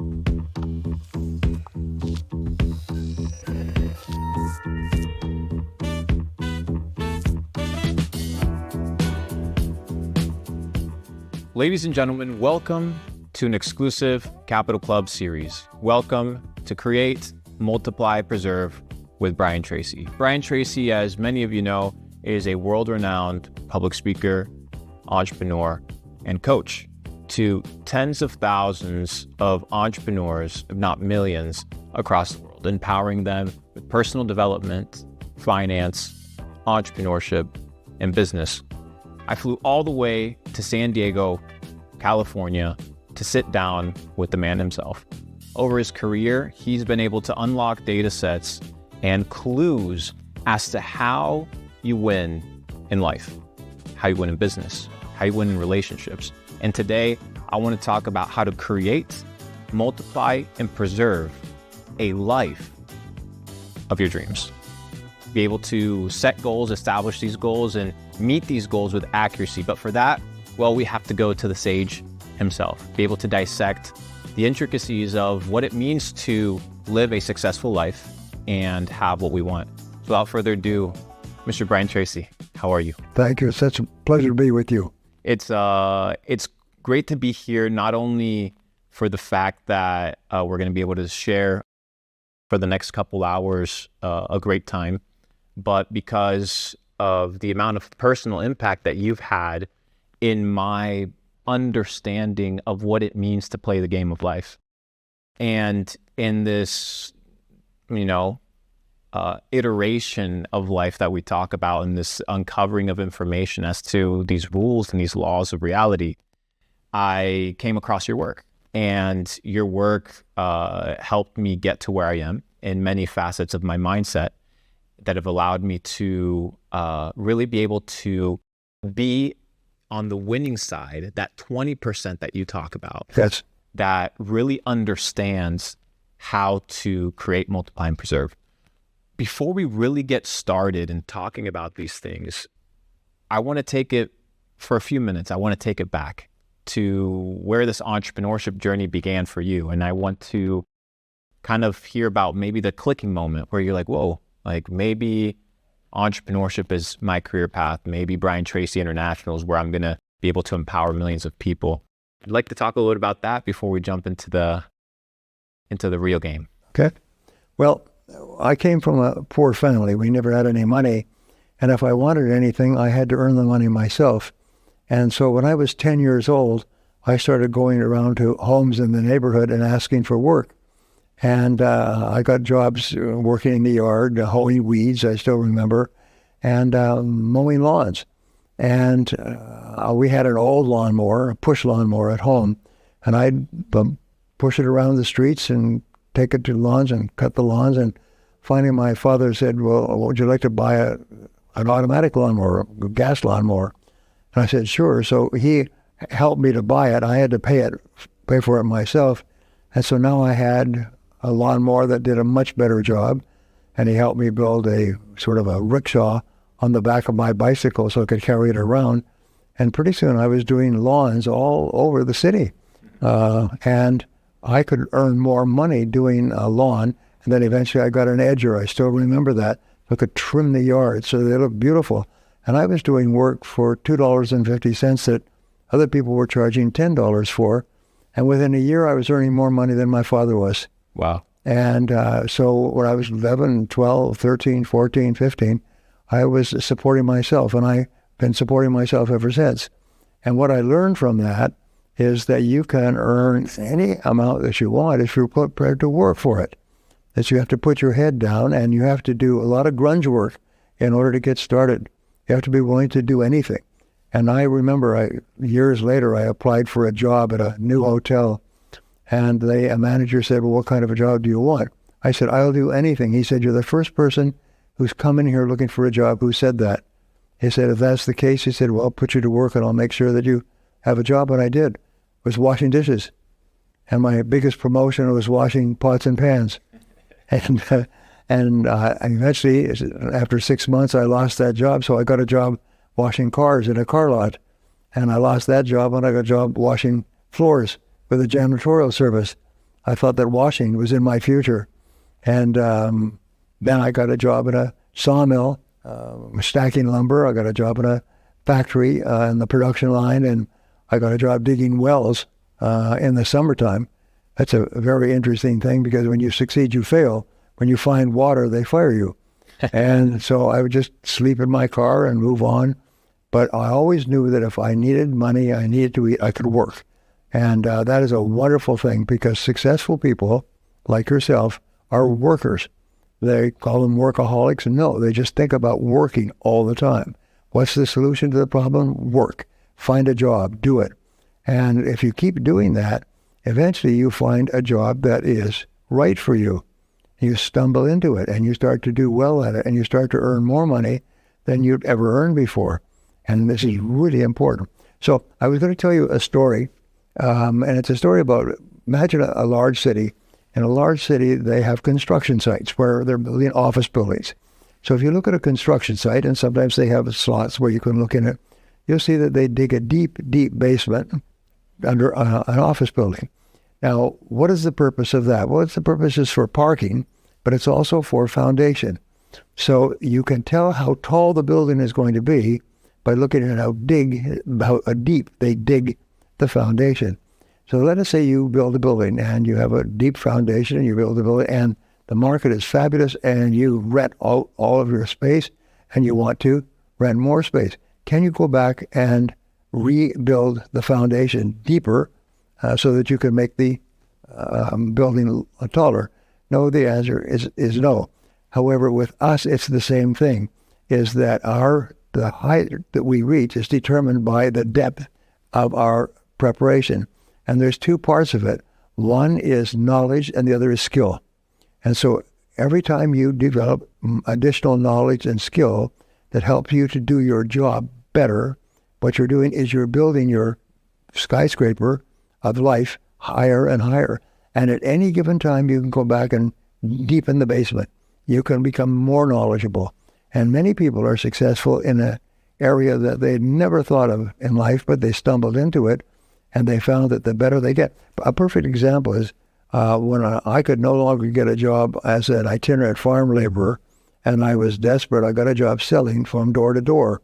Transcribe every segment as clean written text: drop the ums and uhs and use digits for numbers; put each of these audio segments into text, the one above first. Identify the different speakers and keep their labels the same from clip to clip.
Speaker 1: Ladies and gentlemen, welcome to an exclusive Capital Club series. Welcome to Create, Multiply, Preserve with Brian Tracy. Brian Tracy, as many of you know, is a world-renowned public speaker, entrepreneur, and coach to tens of thousands of entrepreneurs, if not millions, across the world, empowering them with personal development, finance, entrepreneurship, and business. I flew all the way to San Diego, California, to sit down with the man himself. Over his career, he's been able to unlock data sets and clues as to how you win in life, how you win in business, how you win in relationships. And today, I want to talk about how to create, multiply, and preserve a life of your dreams. Be able to set goals, establish these goals, and meet these goals with accuracy. But for that, well, we have to go to the sage himself, be able to dissect the intricacies of what it means to live a successful life and have what we want. So without further ado, Mr. Brian Tracy, how are you?
Speaker 2: Thank you. It's such a pleasure to be with you.
Speaker 1: It's great to be here, not only for the fact that we're going to be able to share for the next couple hours a great time, but because of the amount of personal impact that you've had in my understanding of what it means to play the game of life. And in this, iteration of life that we talk about, and this uncovering of information as to these rules and these laws of reality, I came across your work. And your work helped me get to where I am in many facets of my mindset that have allowed me to really be able to be on the winning side, that 20% that you talk about,
Speaker 2: Yes.
Speaker 1: that really understands how to create, multiply, and preserve. Before we really get started in talking about these things, I want to take it for a few minutes. I want to take it back to where this entrepreneurship journey began for you. And I want to kind of hear about maybe the clicking moment where you're like, whoa, like maybe entrepreneurship is my career path. Maybe Brian Tracy International is where I'm going to be able to empower millions of people. I'd like to talk a little bit about that before we jump into the real game.
Speaker 2: Okay. Well, I came from a poor family. We never had any money. And if I wanted anything, I had to earn the money myself. And so when I was 10 years old, I started going around to homes in the neighborhood and asking for work. And I got jobs working in the yard, hoeing weeds, I still remember, and mowing lawns. And we had an old lawnmower, a push lawnmower at home, and I'd push it around the streets and take it to lawns and cut the lawns. And finally my father said, well, would you like to buy an automatic lawnmower, a gas lawnmower? And I said, sure. So he helped me to buy it. I had to pay for it myself. And so now I had a lawnmower that did a much better job, and he helped me build a sort of a rickshaw on the back of my bicycle so I could carry it around. And pretty soon I was doing lawns all over the city. And I could earn more money doing a lawn. And then eventually I got an edger. I still remember that. I could trim the yard so they looked beautiful. And I was doing work for $2.50 that other people were charging $10 for. And within a year, I was earning more money than my father was.
Speaker 1: Wow.
Speaker 2: And so when I was 11, 12, 13, 14, 15, I was supporting myself, and I've been supporting myself ever since. And what I learned from that is that you can earn any amount that you want if you're prepared to work for it. That you have to put your head down, and you have to do a lot of grunge work in order to get started. You have to be willing to do anything. And I remember years later, I applied for a job at a new hotel. And a manager said, well, what kind of a job do you want? I said, I'll do anything. He said, you're the first person who's come in here looking for a job who said that. He said, if that's the case, he said, well, I'll put you to work and I'll make sure that you have a job. And I did. Was washing dishes. And my biggest promotion was washing pots and pans. And eventually, after 6 months, I lost that job. So I got a job washing cars in a car lot. And I lost that job and I got a job washing floors with a janitorial service. I thought that washing was in my future. And then I got a job in a sawmill, stacking lumber. I got a job in a factory in the production line, and I got a job digging wells in the summertime. That's a very interesting thing, because when you succeed, you fail. When you find water, they fire you. And so I would just sleep in my car and move on. But I always knew that if I needed money, I needed to eat, I could work. And that is a wonderful thing, because successful people like yourself are workers. They call them workaholics. No, they just think about working all the time. What's the solution to the problem? Work. Find a job. Do it. And if you keep doing that, eventually you find a job that is right for you. You stumble into it, and you start to do well at it, and you start to earn more money than you'd ever earned before. And this is really important. So I was going to tell you a story, and it's a story about, imagine a large city. In a large city, they have construction sites where they're building office buildings. So if you look at a construction site, and sometimes they have slots where you can look in it, you'll see that they dig a deep, deep basement under an office building. Now, what is the purpose of that? Well, the purpose is for parking, but it's also for foundation. So you can tell how tall the building is going to be by looking at how deep they dig the foundation. So let us say you build a building, and you have a deep foundation, and you build a building, and the market is fabulous, and you rent all of your space, and you want to rent more space. Can you go back and rebuild the foundation deeper so that you can make the building taller? No, the answer is no. However, with us, it's the same thing, is that the height that we reach is determined by the depth of our preparation. And there's two parts of it. One is knowledge, and the other is skill. And so every time you develop additional knowledge and skill that helps you to do your job better, what you're doing is you're building your skyscraper of life higher and higher. And at any given time, you can go back and deepen the basement. You can become more knowledgeable. And many people are successful in an area that they'd never thought of in life, but they stumbled into it, and they found that the better they get. A perfect example is when I could no longer get a job as an itinerant farm laborer, and I was desperate, I got a job selling from door to door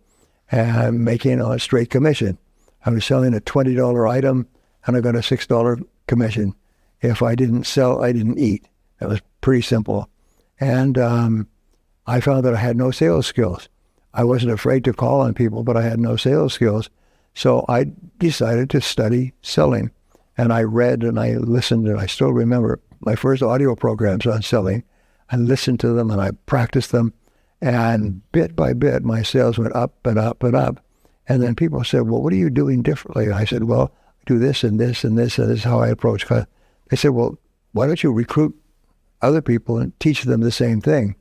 Speaker 2: and making a straight commission. I was selling a $20 item, and I got a $6 commission. If I didn't sell, I didn't eat. That was pretty simple. And I found that I had no sales skills. I wasn't afraid to call on people, but I had no sales skills. So I decided to study selling. And I read and I listened, and I still remember my first audio programs on selling. I listened to them and I practiced them. And bit by bit, my sales went up and up and up. And then people said, well, what are you doing differently? And I said, well, I do this and this and this, and this is how I approach. They said, well, why don't you recruit other people and teach them the same thing?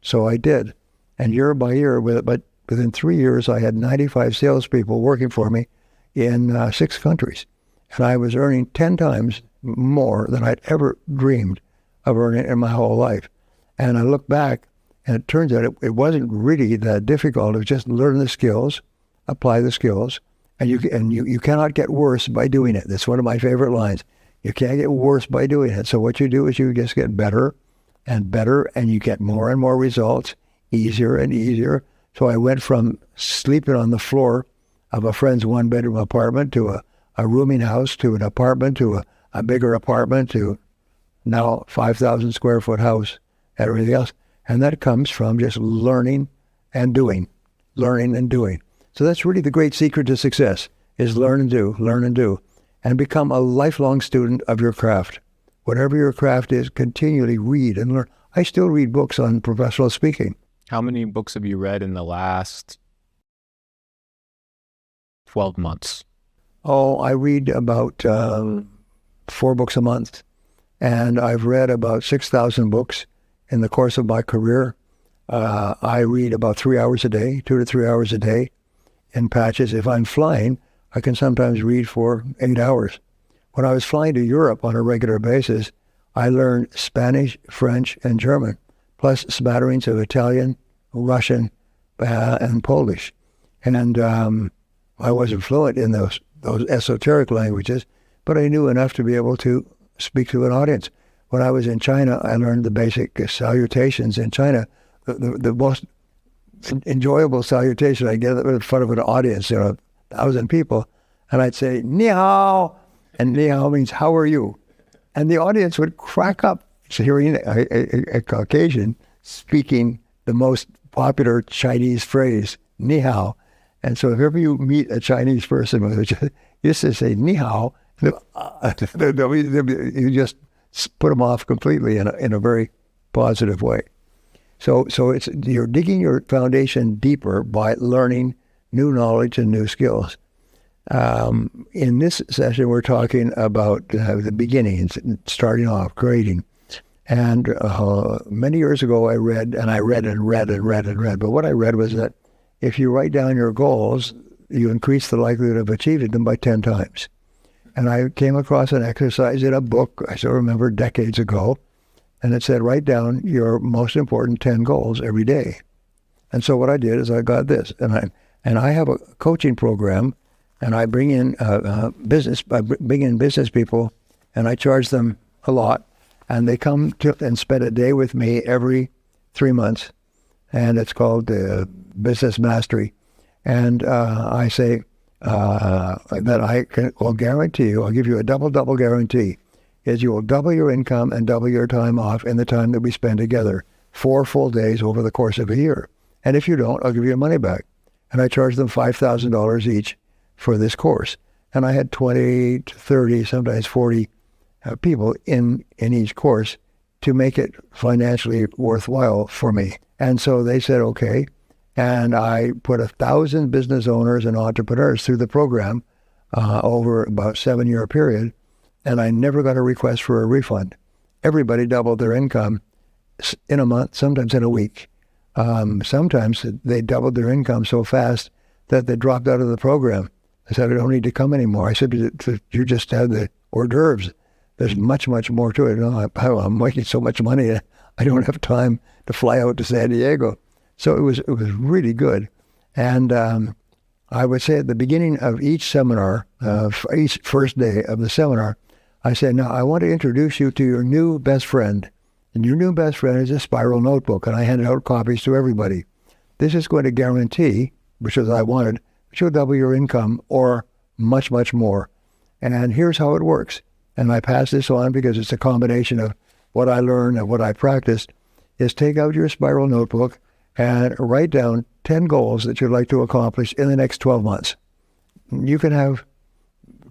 Speaker 2: So I did. And year by year, but within 3 years, I had 95 salespeople working for me in 6 countries. And I was earning 10 times more than I'd ever dreamed of earning in my whole life. And I look back, and it turns out it wasn't really that difficult. It was just learn the skills, apply the skills, and you cannot get worse by doing it. That's one of my favorite lines. You can't get worse by doing it. So what you do is you just get better and better, and you get more and more results, easier and easier. So I went from sleeping on the floor of a friend's one-bedroom apartment to a rooming house, to an apartment, to a bigger apartment, to now 5,000 square foot house, and everything else. And that comes from just learning and doing, learning and doing. So that's really the great secret to success, is learn and do, and become a lifelong student of your craft. Whatever your craft is, continually read and learn. I still read books on professional speaking.
Speaker 1: How many books have you read in the last 12 months?
Speaker 2: Oh, I read about 4 books a month, and I've read about 6,000 books in the course of my career. I read about 3 hours a day, 2 to 3 hours a day in patches. If I'm flying, I can sometimes read for 8 hours. When I was flying to Europe on a regular basis, I learned Spanish, French, and German, plus smatterings of Italian, Russian, and Polish. And I wasn't fluent in those esoteric languages, but I knew enough to be able to speak to an audience. When I was in China, I learned the basic salutations in China. The most enjoyable salutation I get in front of an audience, 1,000 people, and I'd say, "Ni hao," and "Ni hao" means "How are you?" And the audience would crack up hearing a Caucasian speaking the most popular Chinese phrase, "Ni hao." And so if ever you meet a Chinese person who just to say "Ni hao," you just put them off completely in a very positive way. So it's you're digging your foundation deeper by learning new knowledge and new skills. In this session, we're talking about the beginnings, starting off, grading. And many years ago, I read. But what I read was that if you write down your goals, you increase the likelihood of achieving them by 10 times. And I came across an exercise in a book, I still remember decades ago, and it said, write down your most important 10 goals every day. And so what I did is I got this, and I have a coaching program, and I bring in business people, and I charge them a lot, and they come to and spend a day with me every 3 months, and it's called Business Mastery. And I say that will guarantee you, I'll give you a double guarantee, is you will double your income and double your time off in the time that we spend together, 4 full days over the course of a year. And if you don't, I'll give you your money back. And I charge them $5,000 each for this course. And I had 20 to 30, sometimes 40 people in each course to make it financially worthwhile for me. And so they said, okay. And I put 1,000 business owners and entrepreneurs through the program over about a 7-year period. And I never got a request for a refund. Everybody doubled their income in a month, sometimes in a week. Sometimes they doubled their income so fast that they dropped out of the program. I said, I don't need to come anymore. I said, you just have the hors d'oeuvres. There's much, much more to it. No, I'm making so much money, I don't have time to fly out to San Diego. So it was really good. And I would say at the beginning of each seminar, each first day of the seminar, I said, now I want to introduce you to your new best friend. And your new best friend is a spiral notebook. And I handed out copies to everybody. This is going to guarantee, which is I wanted, that you'll double your income or much, much more. And here's how it works. And I pass this on because it's a combination of what I learned and what I practiced, is take out your spiral notebook and write down 10 goals that you'd like to accomplish in the next 12 months. You can have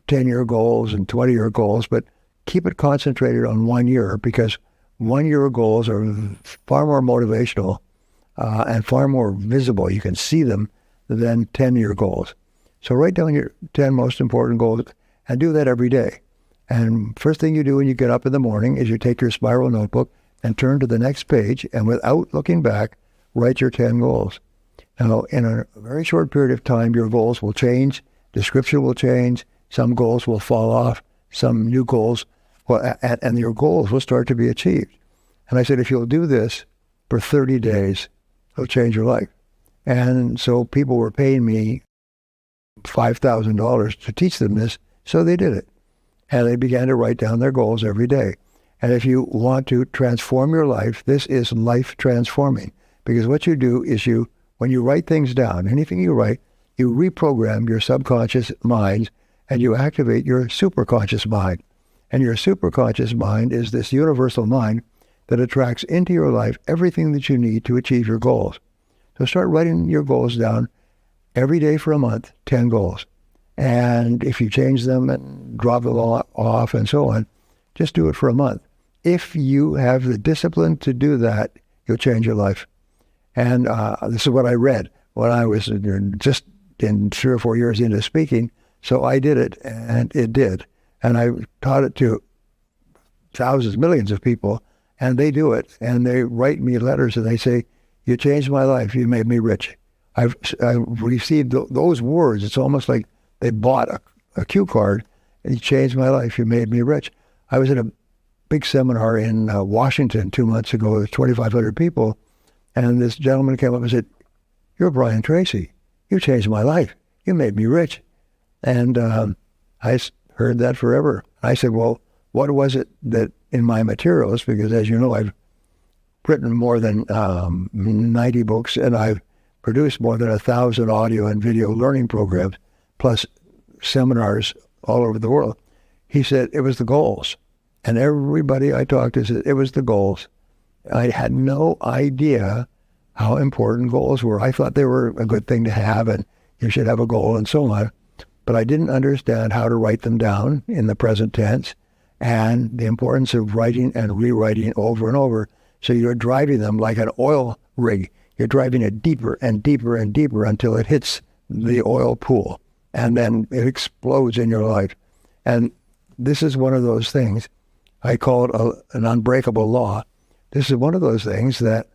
Speaker 2: 10-year goals and 20-year goals, but keep it concentrated on 1 year, because 1-year goals are far more motivational and far more visible. You can see them than 10-year goals. So write down your 10 most important goals and do that every day. And first thing you do when you get up in the morning is you take your spiral notebook and turn to the next page, and without looking back, write your 10 goals. Now, in a very short period of time, your goals will change, description will change, some goals will fall off, some new goals, and your goals will start to be achieved. And I said, if you'll do this for 30 days, it'll change your life. And so people were paying me $5,000 to teach them this, so they did it. And they began to write down their goals every day. And if you want to transform your life, this is life transforming. Because what you do is when you write things down, anything you write, you reprogram your subconscious mind and you activate your superconscious mind. And your superconscious mind is this universal mind that attracts into your life everything that you need to achieve your goals. So start writing your goals down every day for a month, 10 goals. And if you change them and drop them off and so on, just do it for a month. If you have the discipline to do that, you'll change your life. And this is what I read when I was just in 3 or 4 years into speaking. So I did it, and it did. And I taught it to thousands, millions of people, and they do it. And they write me letters, and they say, you changed my life. You made me rich. I've received those words. It's almost like they bought a cue card, and you changed my life. You made me rich. I was at a big seminar in Washington 2 months ago with 2,500 people, and this gentleman came up and said, you're Brian Tracy. You changed my life. You made me rich. And I heard that forever. I said, well, what was it that in my materials, because as you know, I've written more than 90 books, and I've produced more than 1,000 audio and video learning programs, plus seminars all over the world. He said it was the goals. And everybody I talked to said it was the goals. I had no idea how important goals were. I thought they were a good thing to have, and you should have a goal and so on. But I didn't understand how to write them down in the present tense, and the importance of writing and rewriting over and over. So you're driving them like an oil rig. You're driving it deeper and deeper and deeper until it hits the oil pool, and then it explodes in your life. And this is one of those things. I call it an unbreakable law. This is one of those things that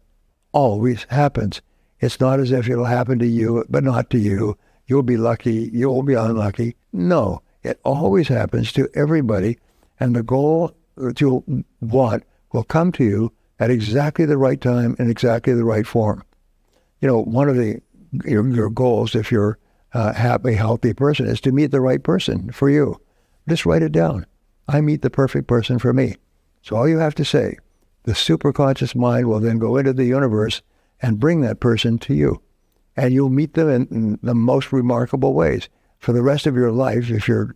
Speaker 2: always happens. It's not as if it'll happen to you, but not to you. You'll be lucky, you'll be unlucky. No, it always happens to everybody, and the goal that you'll want will come to you at exactly the right time in exactly the right form. You know, one of your goals, if you're a happy, healthy person, is to meet the right person for you. Just write it down. I meet the perfect person for me. So all you have to say, the superconscious mind will then go into the universe and bring that person to you. And you'll meet them in the most remarkable ways. For the rest of your life, if you're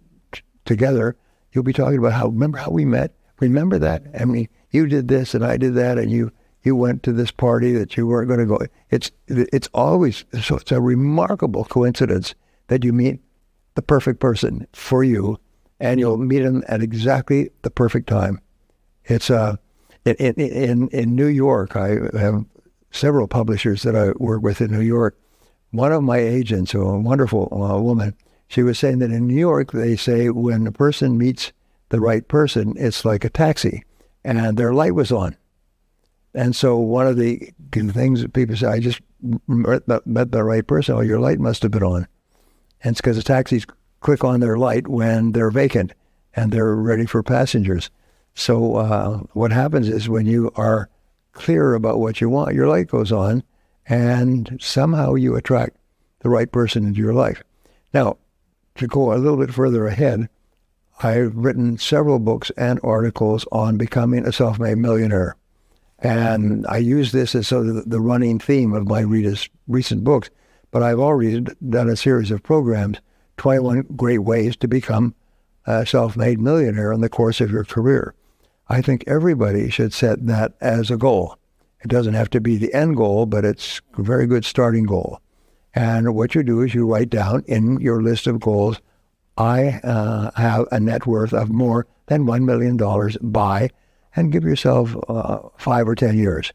Speaker 2: together, you'll be talking about remember how we met? Remember that? I mean, you did this and I did that, and you went to this party that you weren't going to go. It's always, so it's a remarkable coincidence that you meet the perfect person for you, and you'll meet him at exactly the perfect time. It's in New York, I have several publishers that I work with in New York. One of my agents, a wonderful woman, she was saying that in New York, they say when a person meets the right person, it's like a taxi, and their light was on. And so one of the things that people say, I just met the right person. Oh, your light must have been on. And it's because the taxis click on their light when they're vacant and they're ready for passengers. So what happens is when you are clear about what you want, your light goes on, and somehow you attract the right person into your life. Now, to go a little bit further ahead, I've written several books and articles on becoming a self-made millionaire. And I use this as sort of the running theme of my recent books. But I've already done a series of programs, 21 great ways to become a self-made millionaire in the course of your career. I think everybody should set that as a goal. It doesn't have to be the end goal, but it's a very good starting goal. And what you do is you write down in your list of goals, I have a net worth of more than $1 million by, and give yourself 5 or 10 years.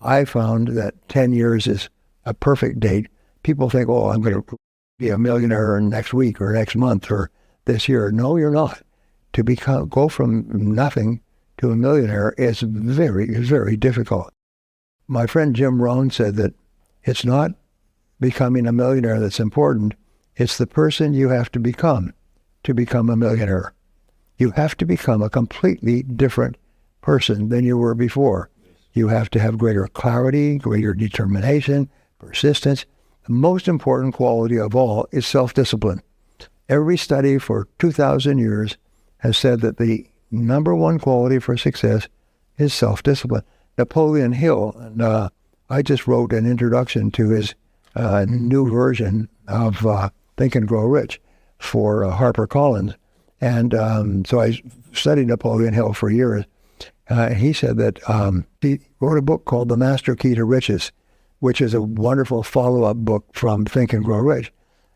Speaker 2: I found that 10 years is a perfect date. People think, oh, I'm going to be a millionaire next week or next month or this year. No, you're not. To go from nothing to a millionaire is very, very difficult. My friend Jim Rohn said that it's not becoming a millionaire that's important. It's the person you have to become a millionaire. You have to become a completely different person than you were before. You have to have greater clarity, greater determination, persistence. The most important quality of all is self-discipline. Every study for 2,000 years has said that the number one quality for success is self-discipline. Napoleon Hill, and I just wrote an introduction to his new version of Think and Grow Rich for HarperCollins. And so I studied Napoleon Hill for years. He said that he wrote a book called The Master Key to Riches, which is a wonderful follow-up book from Think and Grow Rich.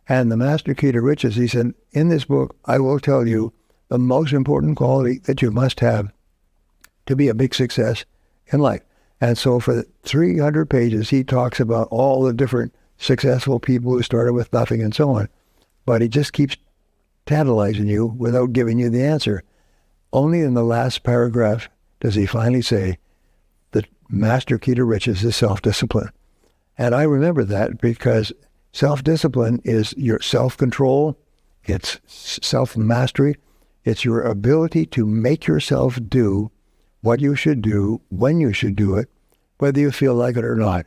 Speaker 2: And The Master Key to Riches, he said, in this book, I will tell you the most important quality that you must have to be a big success in life. And so for 300 pages, he talks about all the different successful people who started with nothing and so on. But he just keeps tantalizing you without giving you the answer. Only in the last paragraph does he finally say, the master key to riches is self-discipline. And I remember that because self-discipline is your self-control, it's self-mastery, it's your ability to make yourself do what you should do, when you should do it, whether you feel like it or not.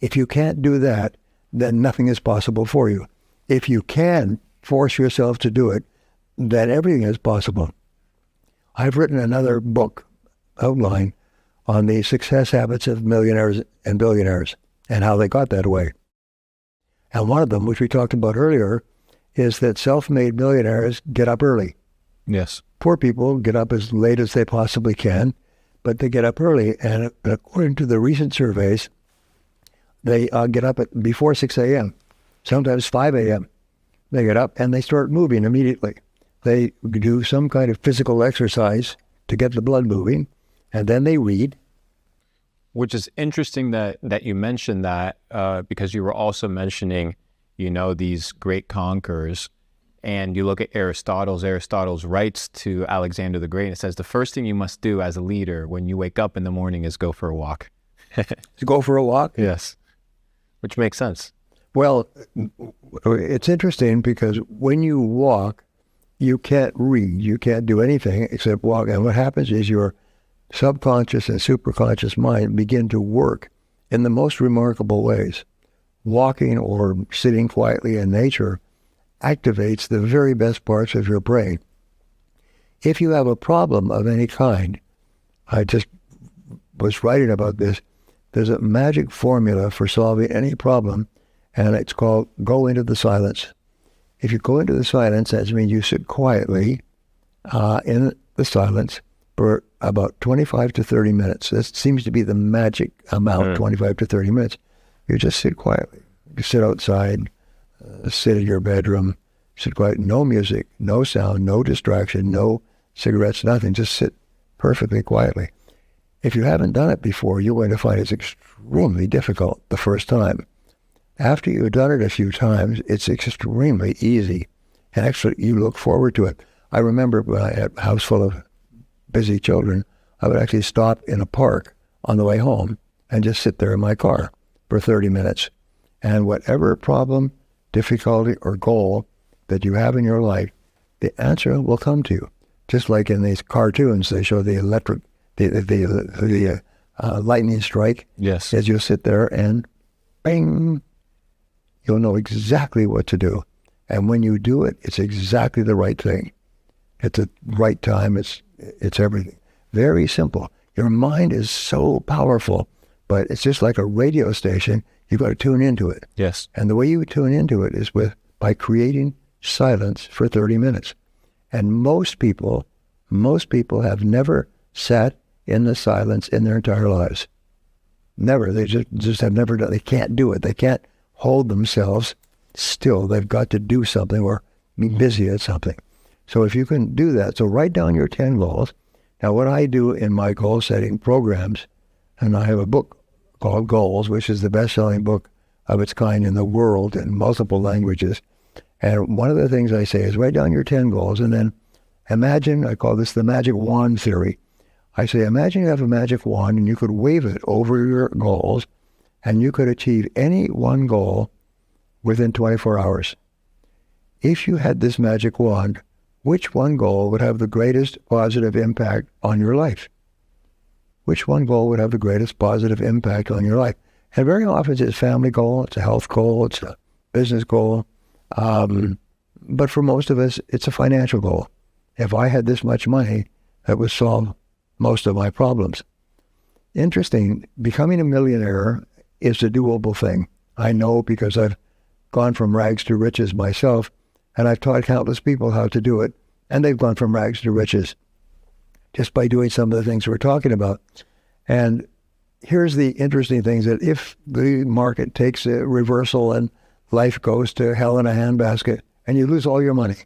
Speaker 2: If you can't do that, then nothing is possible for you. If you can force yourself to do it, then everything is possible. I've written another book outline on the success habits of millionaires and billionaires and how they got that way. And one of them, which we talked about earlier, is that self-made millionaires get up early.
Speaker 1: Yes.
Speaker 2: Poor people get up as late as they possibly can, but they get up early. And according to the recent surveys, they get up at before 6 a.m., sometimes 5 a.m. They get up and they start moving immediately. They do some kind of physical exercise to get the blood moving, and then they read.
Speaker 1: Which is interesting that you mentioned that because you were also mentioning, these great conquerors. And you look at Aristotle's writes to Alexander the Great, and it says the first thing you must do as a leader when you wake up in the morning is go for a walk.
Speaker 2: To go for a walk?
Speaker 1: Yes. Which makes sense.
Speaker 2: Well, it's interesting because when you walk, you can't read. You can't do anything except walk. And what happens is your subconscious and superconscious mind begin to work in the most remarkable ways. Walking or sitting quietly in nature activates the very best parts of your brain. If you have a problem of any kind, I just was writing about this, there's a magic formula for solving any problem, and it's called go into the silence. If you go into the silence, that means you sit quietly in the silence for about 25 to 30 minutes. That seems to be the magic amount, 25 to 30 minutes. You just sit quietly. You sit outside, sit in your bedroom, sit quiet, no music, no sound, no distraction, no cigarettes, nothing. Just sit perfectly quietly. If you haven't done it before, you're going to find it's extremely difficult the first time. After you've done it a few times, it's extremely easy. And actually, you look forward to it. I remember when I had a house full of busy children, I would actually stop in a park on the way home and just sit there in my car for 30 minutes. And whatever problem, difficulty, or goal that you have in your life, the answer will come to you. Just like in these cartoons, they show the lightning strike.
Speaker 1: Yes.
Speaker 2: As you sit there and bing, you'll know exactly what to do. And when you do it, it's exactly the right thing. It's the right time. It's everything. Very simple. Your mind is so powerful, but it's just like a radio station. You've got to tune into it.
Speaker 1: Yes.
Speaker 2: And the way you tune into it is by creating silence for 30 minutes. And most people have never sat in the silence in their entire lives. Never. They just have never done. They can't do it. They can't hold themselves still. They've got to do something or be busy at something. So if you can do that, so write down your 10 goals. Now, what I do in my goal-setting programs, and I have a book called Goals, which is the best-selling book of its kind in the world in multiple languages. And one of the things I say is write down your 10 goals and then imagine, I call this the magic wand theory. I say, imagine you have a magic wand and you could wave it over your goals and you could achieve any one goal within 24 hours. If you had this magic wand, which one goal would have the greatest positive impact on your life? Which one goal would have the greatest positive impact on your life? And very often it's a family goal, it's a health goal, it's a business goal. But for most of us, it's a financial goal. If I had this much money, that would solve most of my problems. Interesting, becoming a millionaire is a doable thing. I know because I've gone from rags to riches myself, and I've taught countless people how to do it, and they've gone from rags to riches just by doing some of the things we're talking about. And here's the interesting things, that if the market takes a reversal and life goes to hell in a handbasket and you lose all your money,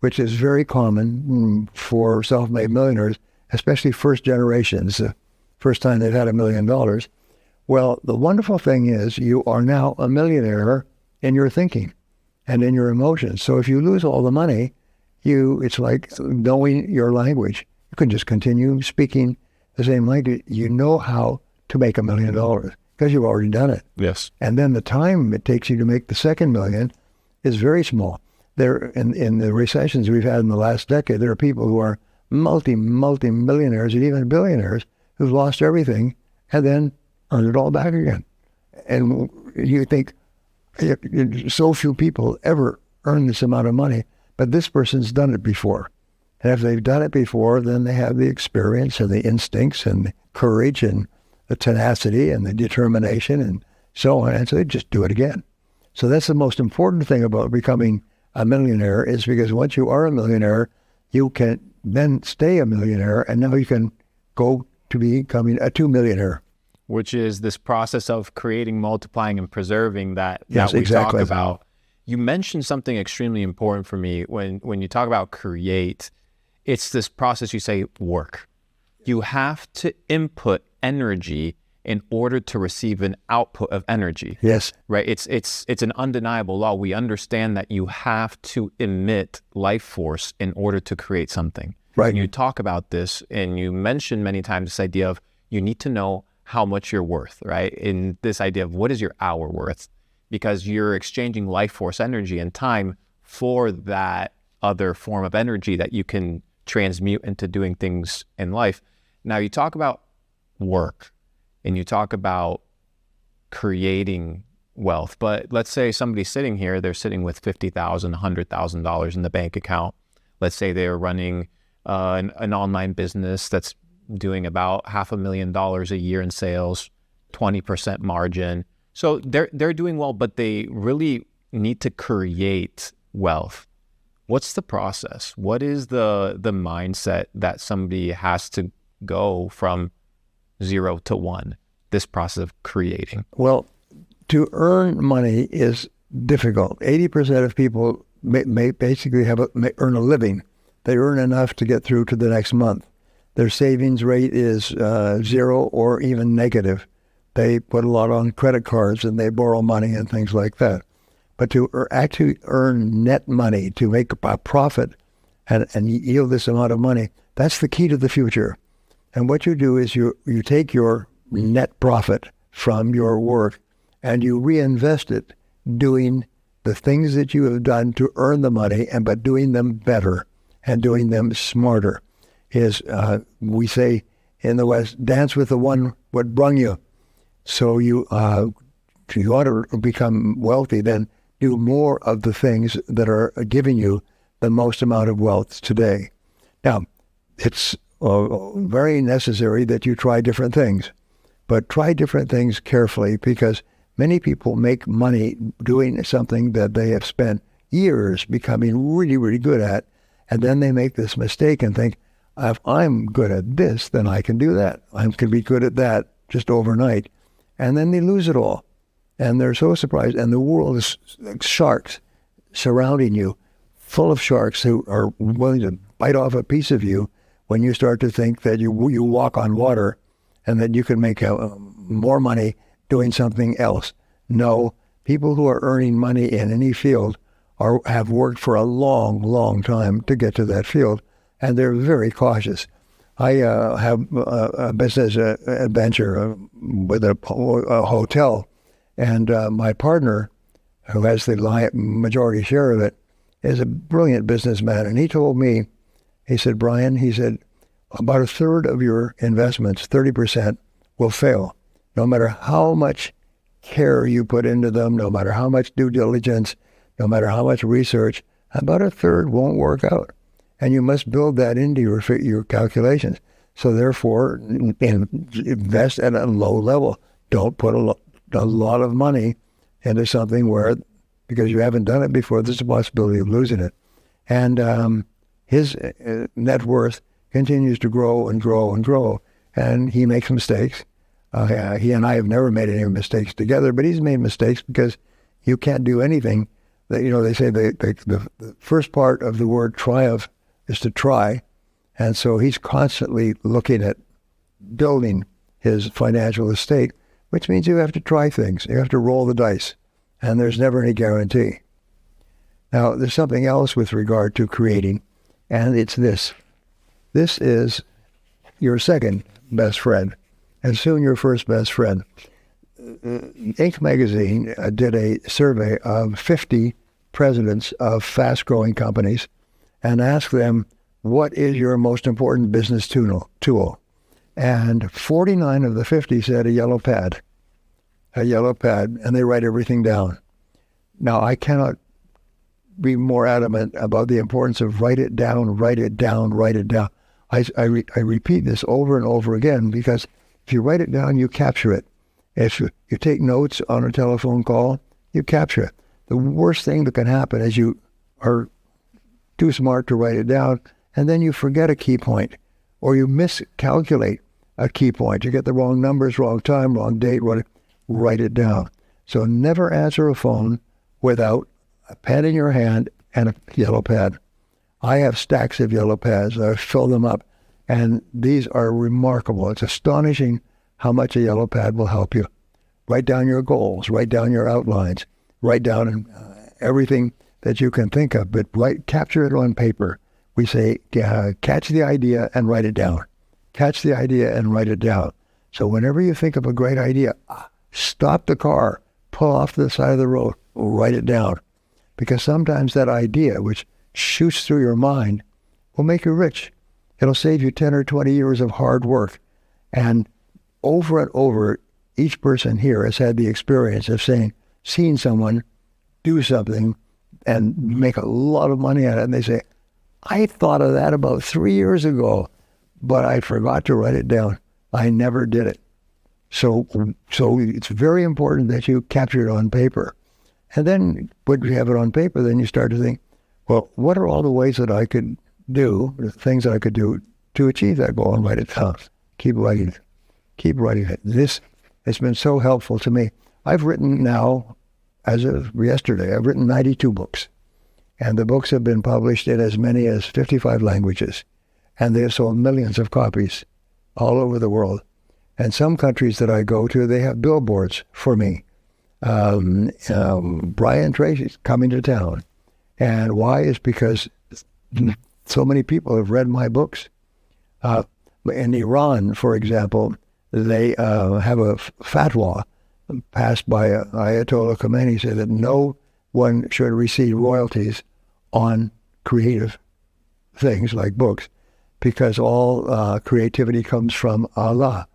Speaker 2: which is very common for self-made millionaires, especially first generations, the first time they've had $1 million. Well, the wonderful thing is you are now a millionaire in your thinking and in your emotions. So if you lose all the money, it's like knowing your language. You can just continue speaking the same language. You know how to make $1 million because you've already done it.
Speaker 1: Yes.
Speaker 2: And then the time it takes you to make the second million is very small. There, in the recessions we've had in the last decade, there are people who are multi-millionaires and even billionaires who've lost everything and then earned it all back again. And you think, so few people ever earn this amount of money, but this person's done it before. And if they've done it before, then they have the experience and the instincts and the courage and the tenacity and the determination and so on. And so they just do it again. So that's the most important thing about becoming a millionaire, is because once you are a millionaire, you can then stay a millionaire, and now you can go to becoming a 2-millionaire.
Speaker 1: Which is this process of creating, multiplying, and preserving that
Speaker 2: Yes,
Speaker 1: we
Speaker 2: exactly.
Speaker 1: talk about. You mentioned something extremely important for me when you talk about create. It's this process, you say work. You have to input energy in order to receive an output of energy.
Speaker 2: Yes.
Speaker 1: Right? It's an undeniable law. We understand that you have to emit life force in order to create something.
Speaker 2: Right.
Speaker 1: And you talk about this, and you mention many times this idea of you need to know how much you're worth, right? In this idea of what is your hour worth? Because you're exchanging life force energy and time for that other form of energy that you can transmute into doing things in life. Now you talk about work and you talk about creating wealth, but let's say somebody's sitting here, they're sitting with $50,000, $100,000 in the bank account. Let's say they're running an online business that's doing about $500,000 a year in sales, 20% margin. So they're doing well, but they really need to create wealth. What's the process? What is the mindset that somebody has to go from 0 to 1, this process of creating?
Speaker 2: Well, to earn money is difficult. 80% of people may basically earn a living. They earn enough to get through to the next month. Their savings rate is 0 or even negative. They put a lot on credit cards and they borrow money and things like that. But to actually earn net money, to make a profit and yield this amount of money, that's the key to the future. And what you do is you take your net profit from your work and you reinvest it doing the things that you have done to earn the money, but doing them better and doing them smarter. We say in the West, dance with the one what brung you. So you ought to become wealthy, then do more of the things that are giving you the most amount of wealth today. Now, it's very necessary that you try different things, but try different things carefully, because many people make money doing something that they have spent years becoming really, really good at, and then they make this mistake and think, if I'm good at this, then I can do that. I can be good at that just overnight. And then they lose it all. And they're so surprised. And the world is like sharks surrounding you, full of sharks who are willing to bite off a piece of you when you start to think that you walk on water and that you can make more money doing something else. No, people who are earning money in any field have worked for a long, long time to get to that field, and they're very cautious. I have a business adventure with a hotel, and my partner, who has the majority share of it, is a brilliant businessman. And he told me, he said, Brian, he said, about a third of your investments, 30%, will fail. No matter how much care you put into them, no matter how much due diligence, no matter how much research, about a third won't work out. And you must build that into your calculations. So therefore, invest at a low level. Don't put a lot of money into something where, because you haven't done it before, there's a possibility of losing it. And his net worth continues to grow and grow and grow. And he makes mistakes. He and I have never made any mistakes together, but he's made mistakes because you can't do anything. They say the first part of the word triumph is to try. And so he's constantly looking at building his financial estate, which means you have to try things. You have to roll the dice, and there's never any guarantee. Now, there's something else with regard to creating, and it's this. This is your second best friend, and soon your first best friend. Inc. magazine did a survey of 50 presidents of fast-growing companies and asked them, what is your most important business tool? And 49 of the 50 said a yellow pad, and they write everything down. Now, I cannot be more adamant about the importance of write it down, write it down, write it down. I repeat this over and over again, because if you write it down, you capture it. If you take notes on a telephone call, you capture it. The worst thing that can happen is you are too smart to write it down, and then you forget a key point, or you miscalculate a key point. You get the wrong numbers, wrong time, wrong date, write it down. So never answer a phone without a pen in your hand and a yellow pad. I have stacks of yellow pads. I fill them up, and these are remarkable. It's astonishing how much a yellow pad will help you. Write down your goals, write down your outlines, write down everything that you can think of, but capture it on paper. We say, catch the idea and write it down. Catch the idea and write it down. So whenever you think of a great idea, stop the car, pull off to the side of the road, write it down. Because sometimes that idea, which shoots through your mind, will make you rich. It'll save you 10 or 20 years of hard work. And over, each person here has had the experience of seeing someone do something and make a lot of money at it. And they say, I thought of that about 3 years ago, but I forgot to write it down. I never did it. So it's very important that you capture it on paper. And then when you have it on paper, then you start to think, well, what are all the ways that I could do, the things that I could do to achieve that goal, and write it down. Keep writing it. Keep writing it. This has been so helpful to me. I've written now, as of yesterday, I've written 92 books. And the books have been published in as many as 55 languages. And they have sold millions of copies all over the world. And some countries that I go to, they have billboards for me. Brian Tracy's coming to town. And why? Is because so many people have read my books. In Iran, for example, they have a fatwa passed by Ayatollah Khomeini, said that no one should receive royalties on creative things like books, because all creativity comes from Allah.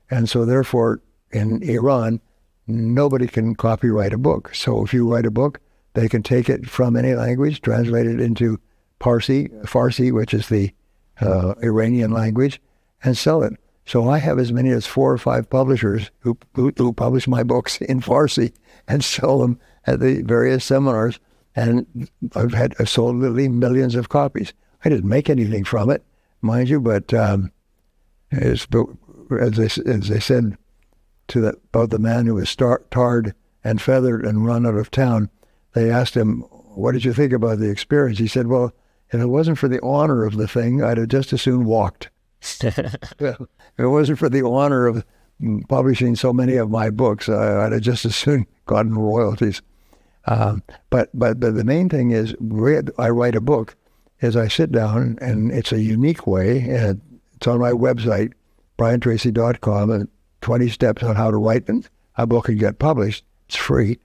Speaker 2: And so therefore, in Iran, nobody can copyright a book. So if you write a book, they can take it from any language, translate it into Farsi, which is the Iranian language, and sell it. So I have as many as 4 or 5 publishers who publish my books in Farsi and sell them at the various seminars. And I've sold literally millions of copies. I didn't make anything from it, mind you, but as they said about the man who was tarred and feathered and run out of town, they asked him, what did you think about the experience? He said, well, if it wasn't for the honor of the thing, I'd have just as soon walked. If it wasn't for the honor of publishing so many of my books, I'd have just as soon gotten royalties. But the main thing is, I write a book, is I sit down, and it's a unique way, and it's on my website, BrianTracy.com, and 20 steps on how to write a book and get published. It's free.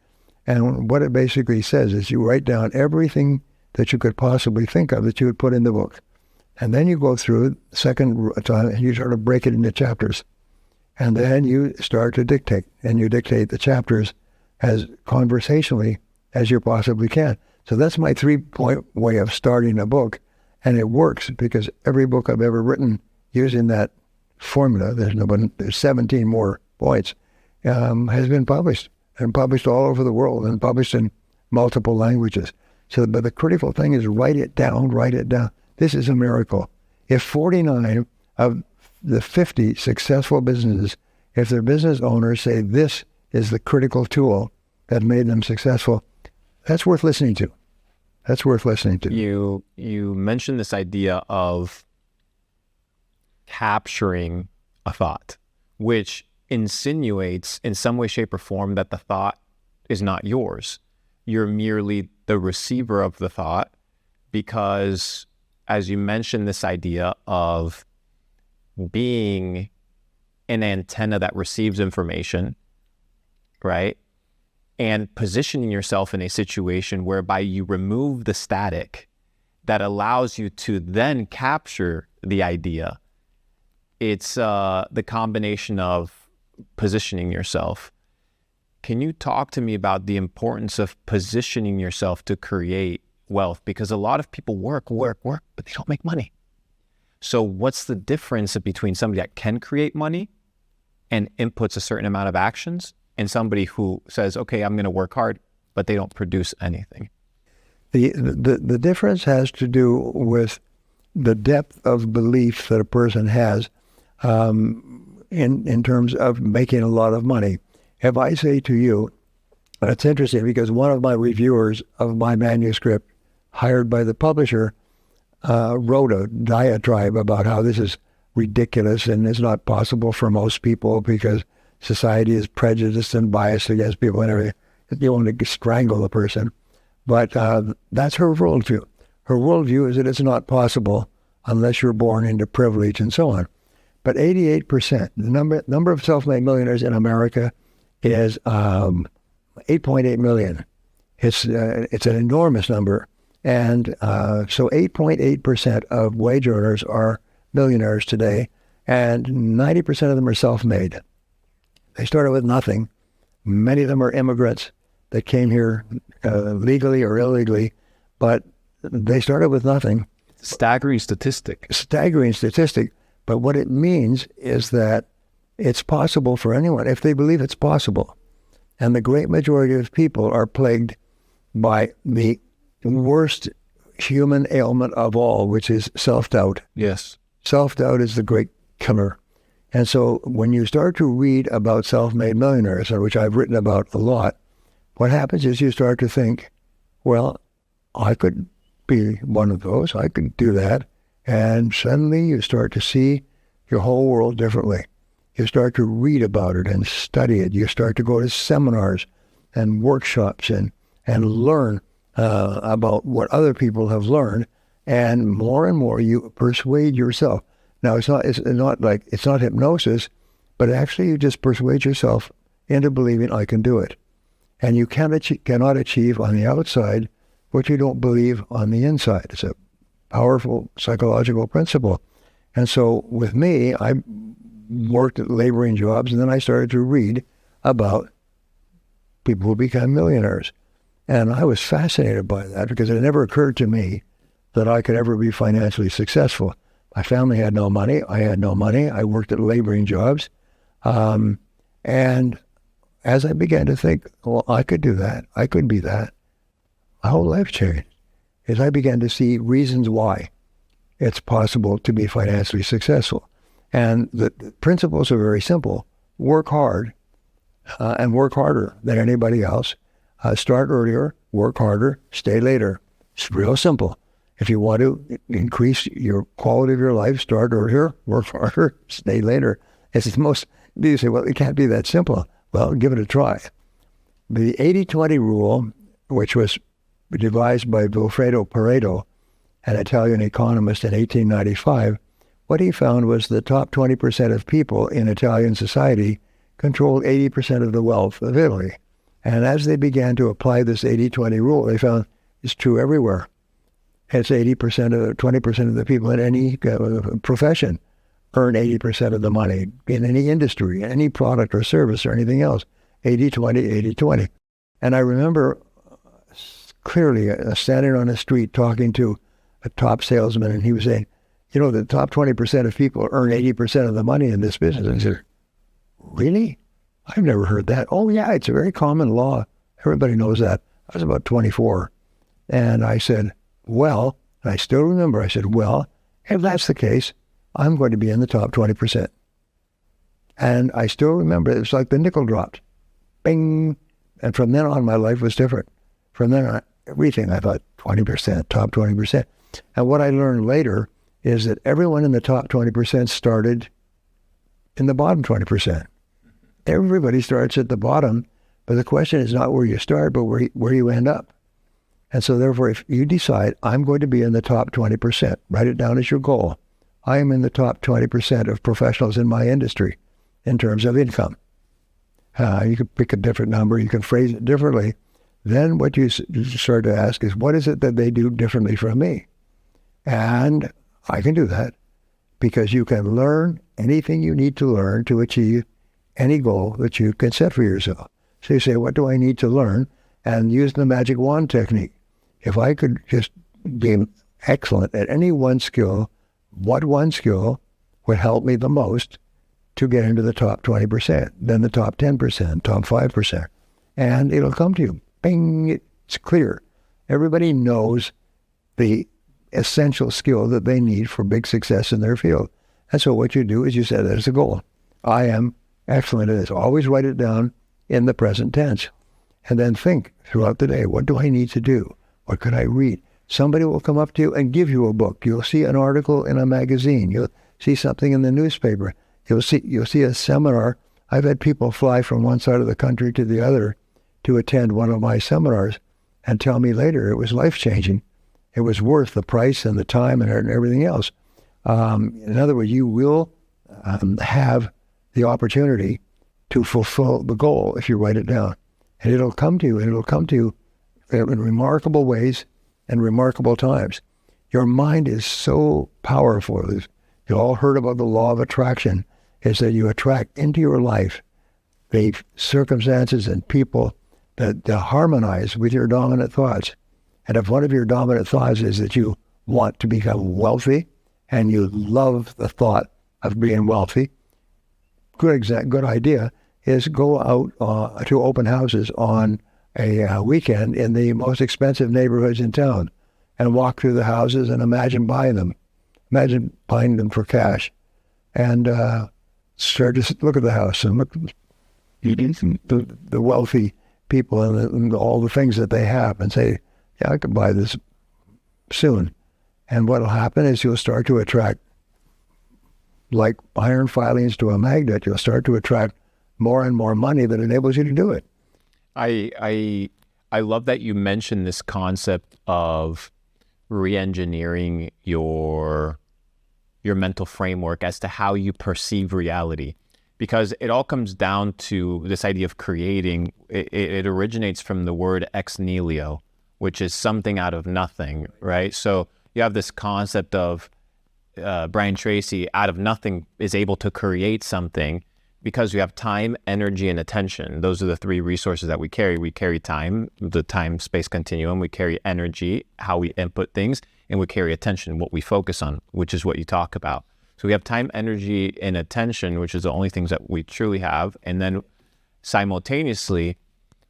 Speaker 2: And what it basically says is you write down everything that you could possibly think of that you would put in the book. And then you go through the second time and you sort of break it into chapters. And then you start to dictate. And you dictate the chapters as conversationally as you possibly can. So that's my 3-point way of starting a book. And it works because every book I've ever written using that formula, there's 17 more points, has been published, and published all over the world, and published in multiple languages. So, but the critical thing is write it down, write it down. This is a miracle. If 49 of the 50 successful businesses, if their business owners say this is the critical tool that made them successful, that's worth listening to. That's worth listening to.
Speaker 1: You mentioned this idea of capturing a thought, which insinuates in some way, shape, or form that the thought is not yours. You're merely the receiver of the thought, because, as you mentioned, this idea of being an antenna that receives information, right? And positioning yourself in a situation whereby you remove the static that allows you to then capture the idea. It's the combination of positioning yourself. Can you talk to me about the importance of positioning yourself to create wealth, because a lot of people work, but they don't make money. So what's the difference between somebody that can create money and inputs a certain amount of actions and somebody who says, okay, I'm going to work hard, but they don't produce anything?
Speaker 2: The difference has to do with the depth of belief that a person has in terms of making a lot of money. If I say to you, it's interesting because one of my reviewers of my manuscript, hired by the publisher, wrote a diatribe about how this is ridiculous and is not possible for most people because society is prejudiced and biased against people and everything. You want to strangle the person. But that's her worldview. Her worldview is that it's not possible unless you're born into privilege and so on. But 88%, the number of self-made millionaires in America is 8.8 million. It's an enormous number. And so 8.8% of wage earners are millionaires today, and 90% of them are self-made. They started with nothing. Many of them are immigrants that came here legally or illegally, but they started with nothing.
Speaker 1: Staggering statistic.
Speaker 2: Staggering statistic. But what it means is that it's possible for anyone if they believe it's possible. And the great majority of people are plagued by the worst human ailment of all, which is self-doubt.
Speaker 1: Yes.
Speaker 2: Self-doubt is the great killer. And so when you start to read about self-made millionaires, which I've written about a lot, what happens is you start to think, well, I could be one of those. I could do that. And suddenly you start to see your whole world differently. You start to read about it and study it. You start to go to seminars and workshops and learn about what other people have learned. And more you persuade yourself. Now, it's not hypnosis, but actually you just persuade yourself into believing I can do it. And you cannot achieve on the outside what you don't believe on the inside. It's a powerful psychological principle. And so with me, I worked at laboring jobs, and then I started to read about people who become millionaires. And I was fascinated by that because it never occurred to me that I could ever be financially successful. My family had no money. I had no money. I worked at laboring jobs. And as I began to think, well, I could do that. I could be that. My whole life changed as I began to see reasons why it's possible to be financially successful. And the principles are very simple. Work hard and work harder than anybody else. Start earlier, work harder, stay later. It's real simple. If you want to increase your quality of your life, start earlier, work harder, stay later. It's the most, you say, well, it can't be that simple. Well, give it a try. The 80-20 rule, which was devised by Vilfredo Pareto, an Italian economist in 1895, what he found was the top 20% of people in Italian society controlled 80% of the wealth of Italy. And as they began to apply this 80-20 rule, they found it's true everywhere. It's 20% of the people in any profession earn 80% of the money in any industry, any product or service or anything else. 80-20, 80-20. And I remember clearly standing on the street talking to a top salesman, and he was saying, the top 20% of people earn 80% of the money in this business. And I said, really? I've never heard that. Oh, yeah, it's a very common law. Everybody knows that. I was about 24. And I said, well, and I still remember, I said, well, if that's the case, I'm going to be in the top 20%. And I still remember, it was like the nickel dropped. Bing. And from then on, my life was different. From then on, everything, I thought 20%, top 20%. And what I learned later is that everyone in the top 20% started in the bottom 20%. Everybody starts at the bottom, but the question is not where you start, but where you end up. And so therefore, if you decide, I'm going to be in the top 20%, write it down as your goal. I am in the top 20% of professionals in my industry in terms of income. You can pick a different number, you can phrase it differently. Then what you start to ask is, what is it that they do differently from me? And I can do that because you can learn anything you need to learn to achieve any goal that you can set for yourself. So you say, what do I need to learn? And use the magic wand technique. if I could just be excellent at any one skill, what one skill would help me the most to get into the top 20%, then the top 10%, top 5%. And it'll come to you. Bing, it's clear. Everybody knows the essential skill that they need for big success in their field. And so what you do is you set it as a goal. I am excellent at this. Always write it down in the present tense. And then think throughout the day, what do I need to do? What could I read? Somebody will come up to you and give you a book. You'll see an article in a magazine. You'll see something in the newspaper. You'll see a seminar. I've had people fly from one side of the country to the other to attend one of my seminars and tell me later it was life-changing. It was worth the price and the time and everything else. In other words, you will have the opportunity to fulfill the goal if you write it down. And it'll come to you, and it'll come to you in remarkable ways and remarkable times. Your mind is so powerful. You all heard about the law of attraction, is that you attract into your life the circumstances and people that harmonize with your dominant thoughts. And if one of your dominant thoughts is that you want to become wealthy and you love the thought of being wealthy, good idea is go out to open houses on a weekend in the most expensive neighborhoods in town and walk through the houses and imagine buying them. Imagine buying them for cash and start to look at the house and look at the wealthy people and all the things that they have and say, yeah, I could buy this soon. And what will happen is you'll start to attract, like iron filings to a magnet, you'll start to attract more and more money that enables you to do it.
Speaker 1: I love that you mentioned this concept of re-engineering your mental framework as to how you perceive reality, because it all comes down to this idea of creating. It originates from the word ex nihilo, which is something out of nothing, right? So you have this concept of Brian Tracy out of nothing is able to create something because you have time, energy, and attention. Those are the three resources that we carry. We carry time, the time-space continuum. We carry energy, how we input things, and we carry attention, what we focus on, which is what you talk about. So we have time, energy, and attention, which is the only things that we truly have. And then simultaneously,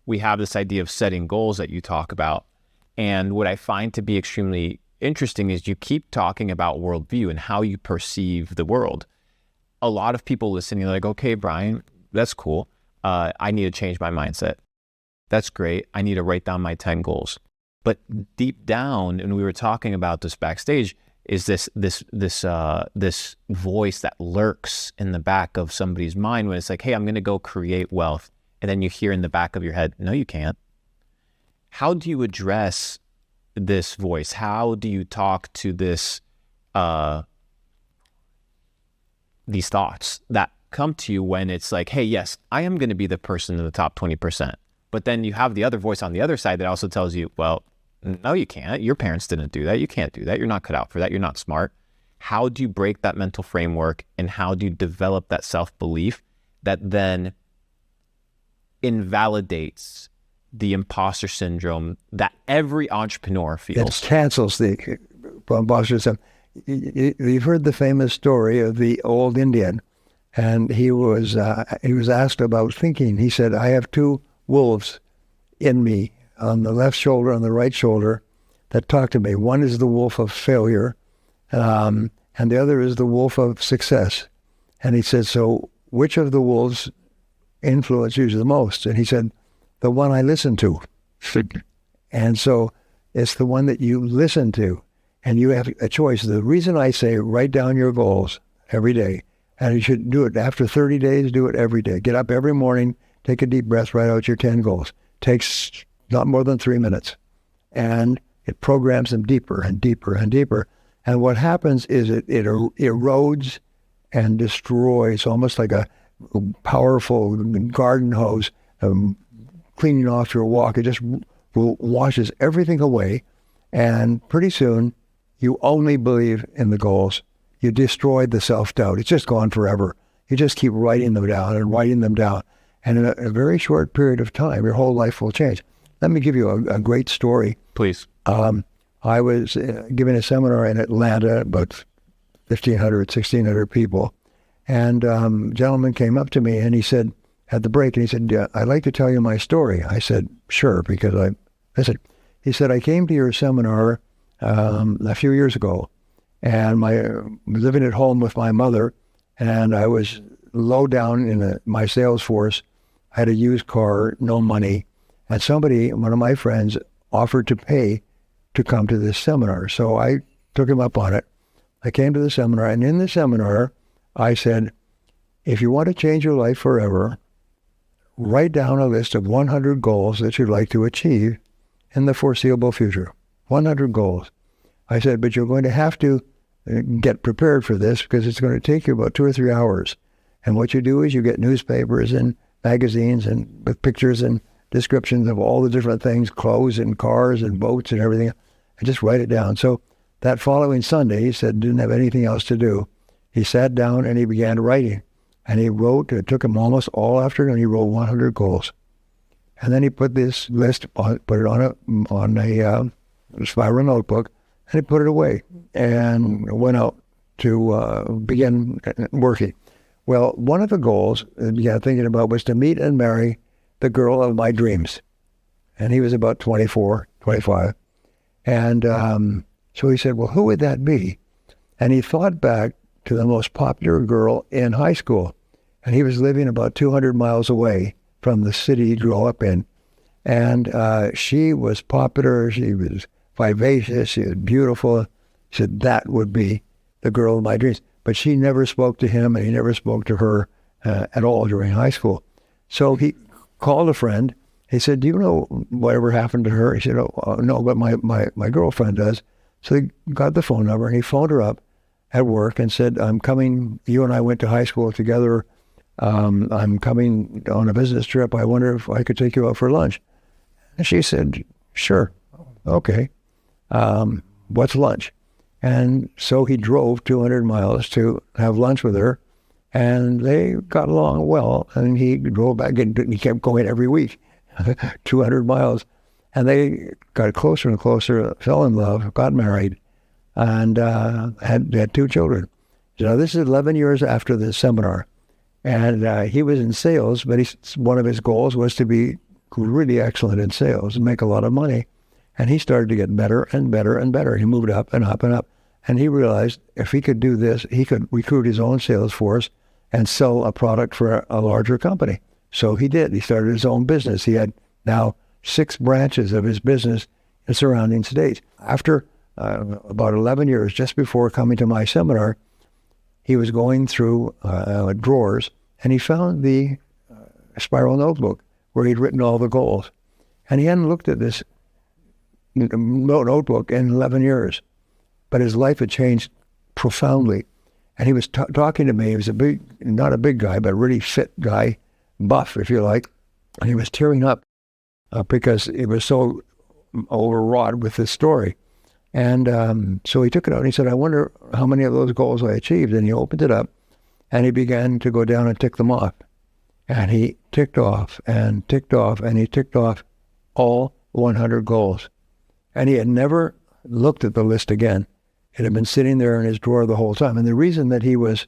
Speaker 1: we have this idea of setting goals that you talk about. And what I find to be extremely interesting is you keep talking about worldview and how you perceive the world. A lot of people listening are like, okay, Brian, that's cool. I need to change my mindset. That's great. I need to write down my 10 goals. But deep down, and we were talking about this backstage, is this voice that lurks in the back of somebody's mind when it's like, hey, I'm going to go create wealth. And then you hear in the back of your head, no, you can't. How do you address this voice? How do you talk to this, these thoughts that come to you when it's like, hey, yes, I am going to be the person in the top 20%. But then you have the other voice on the other side that also tells you, well, no, you can't. Your parents didn't do that. You can't do that. You're not cut out for that. You're not smart. How do you break that mental framework, and how do you develop that self-belief that then invalidates the imposter syndrome that every entrepreneur feels?
Speaker 2: It cancels the imposter syndrome. You've heard the famous story of the old Indian, and he was asked about thinking. He said, I have two wolves in me, on the left shoulder and the right shoulder, that talk to me. One is the wolf of failure, and the other is the wolf of success. And he said, so which of the wolves influence you the most? And he said, the one I listen to. And so it's the one that you listen to, and you have a choice. The reason I say write down your goals every day, and you should do it after 30 days, do it every day. Get up every morning, take a deep breath, write out your 10 goals. Takes not more than 3 minutes. And it programs them deeper and deeper and deeper. And what happens is it erodes and destroys, almost like a powerful garden hose cleaning off your walk. It just washes everything away. And pretty soon, you only believe in the goals. You destroyed the self-doubt. It's just gone forever. You just keep writing them down and writing them down. And in a very short period of time, your whole life will change. Let me give you a great story.
Speaker 1: Please.
Speaker 2: I was giving a seminar in Atlanta, about 1,500, 1,600 people. And a gentleman came up to me and he said, at the break, and he said, I'd like to tell you my story. I said, sure, because he said, I came to your seminar a few years ago, and living at home with my mother, and I was low down in my sales force. I had a used car, no money, and one of my friends, offered to pay to come to this seminar. So I took him up on it. I came to the seminar, and in the seminar, I said, if you want to change your life forever, write down a list of 100 goals that you'd like to achieve in the foreseeable future. 100 goals. I said, but you're going to have to get prepared for this because it's going to take you about 2 or 3 hours. And what you do is you get newspapers and magazines and with pictures and descriptions of all the different things, clothes and cars and boats and everything, and just write it down. So that following Sunday, he said, didn't have anything else to do. He sat down and he began writing. And he wrote, it took him almost all afternoon, he wrote 100 goals. And then he put this list, put it on a spiral notebook, and he put it away and went out to begin working. Well, one of the goals he began thinking about was to meet and marry the girl of my dreams. And he was about 24, 25. And so he said, well, who would that be? And he thought back to the most popular girl in high school. And he was living about 200 miles away from the city he grew up in. And she was popular, she was vivacious, she was beautiful. He said, that would be the girl of my dreams. But she never spoke to him, and he never spoke to her at all during high school. So he called a friend. He said, do you know whatever happened to her? He said, oh, no, but my girlfriend does. So he got the phone number, and he phoned her up at work and said, I'm coming, you and I went to high school together. I'm coming on a business trip. I wonder if I could take you out for lunch. And she said, sure, okay. What's lunch? And so he drove 200 miles to have lunch with her, and they got along well. And he drove back, and he kept going every week, 200 miles. And they got closer and closer, fell in love, got married, and had 2 children. So this is 11 years after the seminar. And he was in sales, but one of his goals was to be really excellent in sales and make a lot of money. And he started to get better and better and better. He moved up and up and up. And he realized if he could do this, he could recruit his own sales force and sell a product for a larger company. So he did. He started his own business. He had now 6 branches of his business in surrounding states. After about 11 years, just before coming to my seminar, he was going through drawers, and he found the spiral notebook where he'd written all the goals. And he hadn't looked at this notebook in 11 years, but his life had changed profoundly. And he was talking to me. He was not a big guy, but a really fit guy, buff, if you like. And he was tearing up because it was so overwrought with this story. And so he took it out and he said, I wonder how many of those goals I achieved. And he opened it up and he began to go down and tick them off. And he ticked off and ticked off and he ticked off all 100 goals. And he had never looked at the list again. It had been sitting there in his drawer the whole time. And the reason that he was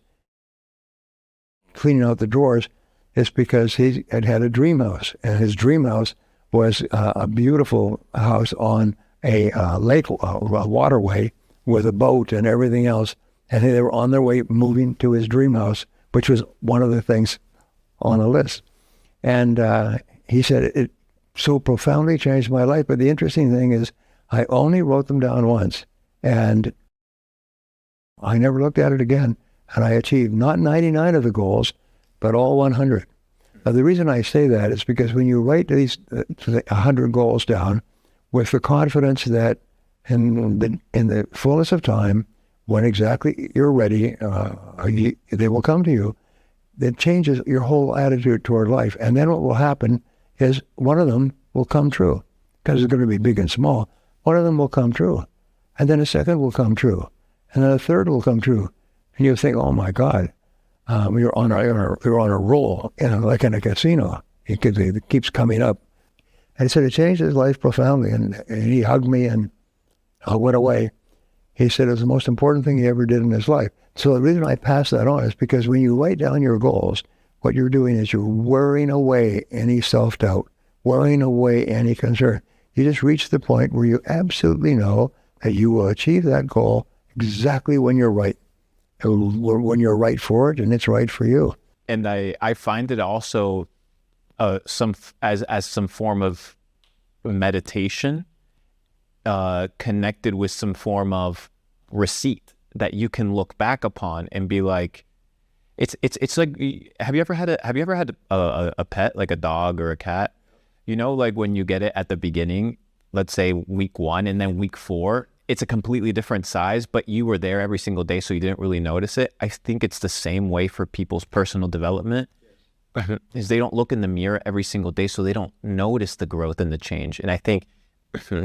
Speaker 2: cleaning out the drawers is because he had had a dream house. And his dream house was a beautiful house on a lake, a waterway with a boat and everything else. And they were on their way moving to his dream house, which was one of the things on the list. And he said, it so profoundly changed my life. But the interesting thing is, I only wrote them down once, and I never looked at it again. And I achieved not 99 of the goals, but all 100. Now, the reason I say that is because when you write these 100 goals down with the confidence that in the fullness of time, when exactly you're ready, they will come to you, it changes your whole attitude toward life. And then what will happen is one of them will come true, because it's going to be big and small. One of them will come true. And then a second will come true. And then a third will come true. And you think, oh my God, you're on a roll, like in a casino. It keeps coming up. And he said it changed his life profoundly. And he hugged me and I went away. He said it was the most important thing he ever did in his life. So the reason I pass that on is because when you write down your goals, what you're doing is you're wearing away any self-doubt, wearing away any concern. You just reach the point where you absolutely know that you will achieve that goal exactly when you're right, when you're right for it and it's right for you.
Speaker 1: And I find it also some form of meditation connected with some form of receipt that you can look back upon and be like, it's like, have you ever had a pet, like a dog or a cat? You know, like when you get it at the beginning, let's say week 1, and then week 4, it's a completely different size, but you were there every single day, so you didn't really notice it. I think it's the same way for people's personal development, is they don't look in the mirror every single day, so they don't notice the growth and the change. And I think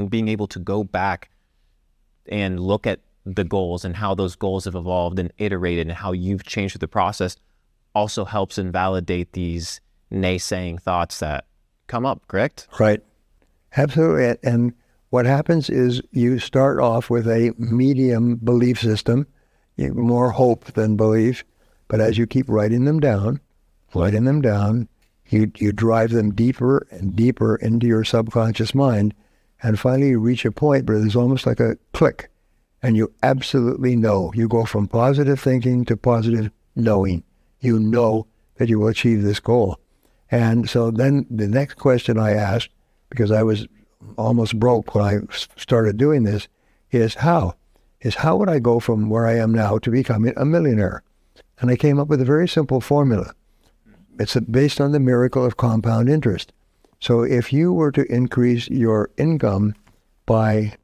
Speaker 1: being able to go back and look at the goals and how those goals have evolved and iterated and how you've changed through the process also helps invalidate these naysaying thoughts that come up, correct?
Speaker 2: Right. Absolutely. And what happens is you start off with a medium belief system, more hope than belief. But as you keep writing them down, you drive them deeper and deeper into your subconscious mind. And finally you reach a point where there's almost like a click. And you absolutely know. You go from positive thinking to positive knowing. You know that you will achieve this goal. And so then the next question I asked, because I was almost broke when I started doing this, is how would I go from where I am now to becoming a millionaire? And I came up with a very simple formula. It's based on the miracle of compound interest. So if you were to increase your income by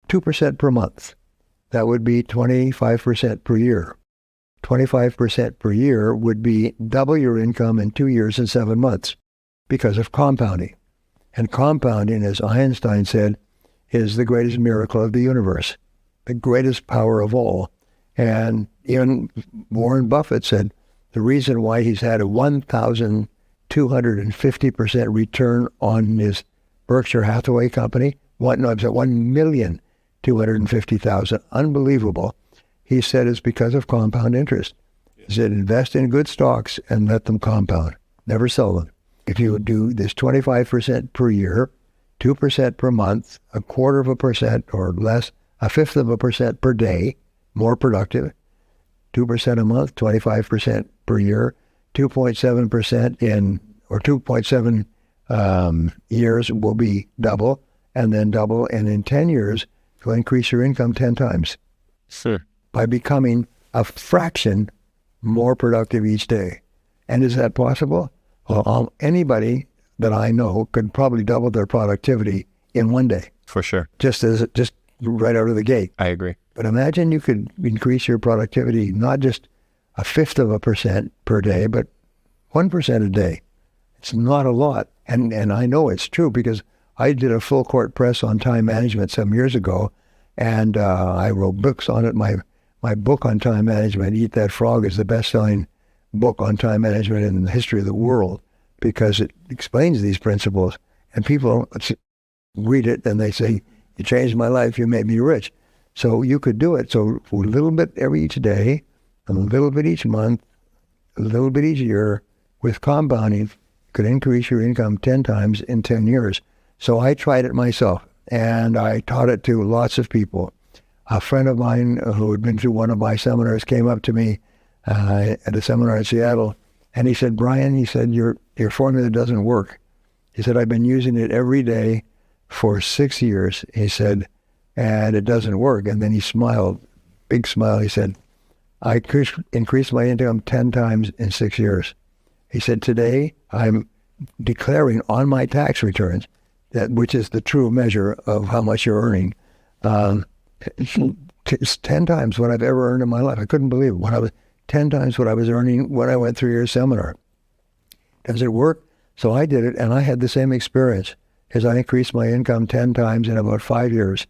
Speaker 2: 2% per month, that would be 25% per year. 25% per year would be double your income in 2 years and 7 months because of compounding. And compounding, as Einstein said, is the greatest miracle of the universe, the greatest power of all. And even Warren Buffett said the reason why he's had a 1,250% return on his Berkshire Hathaway company, 1,250,000, unbelievable. He said it's because of compound interest. He said invest in good stocks and let them compound. Never sell them. If you would do this 25% per year, 2% per month, 1/4% or less, 1/5% per day, more productive, 2% a month, 25% per year, 2.7% or 2.7 years will be double, and then double, and in 10 years, you'll increase your income 10 times.
Speaker 1: Sure.
Speaker 2: By becoming a fraction more productive each day. And is that possible? Well, anybody that I know could probably double their productivity in one day.
Speaker 1: For sure.
Speaker 2: Just right out of the gate.
Speaker 1: I agree.
Speaker 2: But imagine you could increase your productivity not just 1/5% per day, but 1% a day. It's not a lot. And I know it's true because I did a full court press on time management some years ago, and I wrote books on it. My book on time management, Eat That Frog, is the best-selling book on time management in the history of the world because it explains these principles. And people read it and they say, you changed my life, you made me rich. So you could do it. So a little bit each day, a little bit each month, a little bit each year, with compounding, you could increase your income 10 times in 10 years. So I tried it myself, and I taught it to lots of people. A friend of mine who had been through one of my seminars came up to me at a seminar in Seattle, and he said, Brian, he said, your formula doesn't work. He said, I've been using it every day for 6 years, he said, and it doesn't work. And then he smiled, big smile. He said, I increased my income 10 times in 6 years. He said, today I'm declaring on my tax returns, which is the true measure of how much you're earning, it's 10 times what I've ever earned in my life. I couldn't believe it. 10 times what I was earning when I went through your seminar. Does it work? So I did it, and I had the same experience as I increased my income 10 times in about 5 years,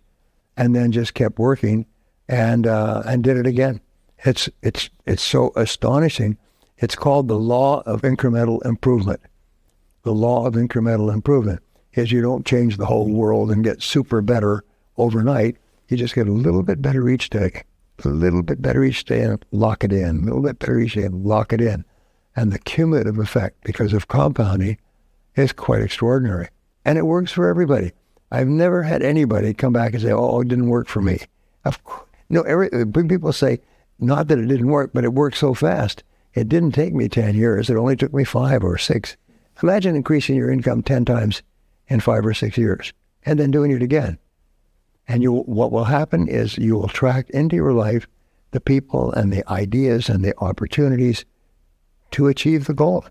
Speaker 2: and then just kept working and did it again. It's so astonishing. It's called the law of incremental improvement. The law of incremental improvement is you don't change the whole world and get super better overnight. You just get a little bit better each day, a little bit better each day, and lock it in, a little bit better each day, and lock it in. And the cumulative effect, because of compounding, is quite extraordinary. And it works for everybody. I've never had anybody come back and say, oh, it didn't work for me. Of course, no, people say, not that it didn't work, but it worked so fast. It didn't take me 10 years. It only took me 5 or 6. Imagine increasing your income 10 times in 5 or 6 years and then doing it again. And what will happen is you will attract into your life the people and the ideas and the opportunities to achieve the goal.